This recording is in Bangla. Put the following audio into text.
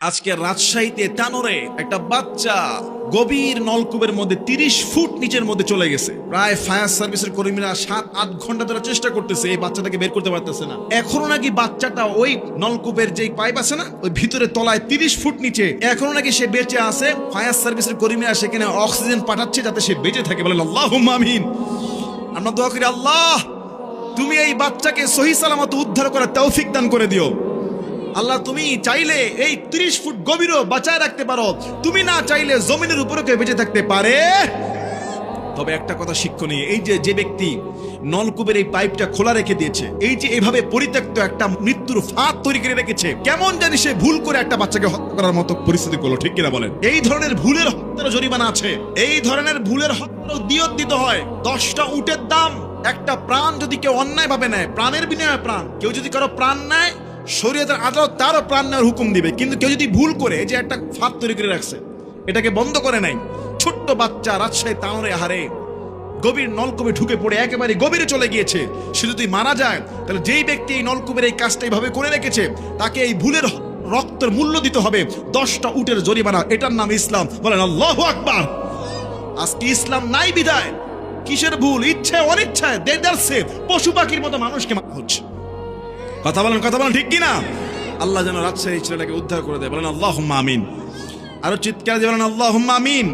আজকে রাজশাহীতে তানোরে একটা বাচ্চা গভীর নলকূপের মধ্যে 30 ফুট নিচের মধ্যে চলে গেছে। প্রায় ফায়ার সার্ভিসের কর্মীরা 7-8 ঘন্টা ধরে চেষ্টা করতেছে এই বাচ্চাটাকে বের করতে পারতেছে না। এখনো নাকি বাচ্চাটা ওই নলকূপের যে পাইপ আছে না, ওই ভিতরে তলায় 30 ফুট নিচে এখনো নাকি সে বেঁচে আছে। ফায়ার সার্ভিসের কর্মীরা সেখানে অক্সিজেন পাঠাচ্ছে যাতে সে বেঁচে থাকে। বলেন আল্লাহুম্মা আমিন। আমরা দোয়া করি, আল্লাহ তুমি এই বাচ্চাকে সহি সালামত উদ্ধার করার তৌফিক দান করে দিও। আল্লাহ তুমি চাইলে এই 30 ফুট গভীরও বাঁচায় রাখতে পারো, তুমি না চাইলে জমিনের উপরে কেউ বেঁচে থাকতে পারে। তবে একটা কথা শিক্ষণীয়, এই যে ব্যক্তি নলকূপের এই পাইপটা খোলা রেখে দিয়েছে, এই যে এভাবে পরিত্যক্ত একটা মৃত্যুর ফাঁদ তৈরি করে রেখেছে, কেমন জানি সে ভুল করে একটা বাচ্চাকে হত্যা করার মতো পরিস্থিতি করলো, ঠিক কিনা বলেন? এই ধরনের ভুলের হত্যার জরিমানা আছে, এই ধরনের ভুলের হত্যার দিয়ত দিতে হয়। 10টা উটের দাম, একটা প্রাণ যদি কেউ অন্যায় ভাবে নেয়, প্রাণের বিনিময়ে প্রাণ, কেউ যদি কারো প্রাণ নেয় শরীয়তের আদালত তারও প্রাণ নেওয়ার হুকুম দিবে। কিন্তু কেউ যদি ভুল করে যে একটা ফাঁদ তৈরি করে রাখছে, এটাকে বন্ধ করে নাই, ছোট্ট বাচ্চা রাজশাহী তানোরে হারে গভীর নলকূপে ঢুকে পড়ে একেবারে গভীরে চলে গিয়েছে, সে যদি মারা যায় তাহলে যেই ব্যক্তি এই নলকূপের এই কাজটা এইভাবে করে রেখেছে তাকে এই ভুলের রক্তের মূল্য দিতে হবে 10টা উটের জরিমানা। এটার নাম ইসলাম। বলেন আল্লাহু আকবার। আজকে ইসলাম নাই বিদায় কিসের ভুল, ইচ্ছে অনিচ্ছায় দেদারসে পশু পাখির মতো মানুষকে মারা হচ্ছে। কথা বলেন ঠিক কিনা? আল্লাহ যেন রাজশাহী ছেলেটাকে উদ্ধার করে দেয়। বলেন আল্লাহুম্মা আমিন। আরো চিৎকার দিয়ে বলেন আল্লাহুম্মা আমিন।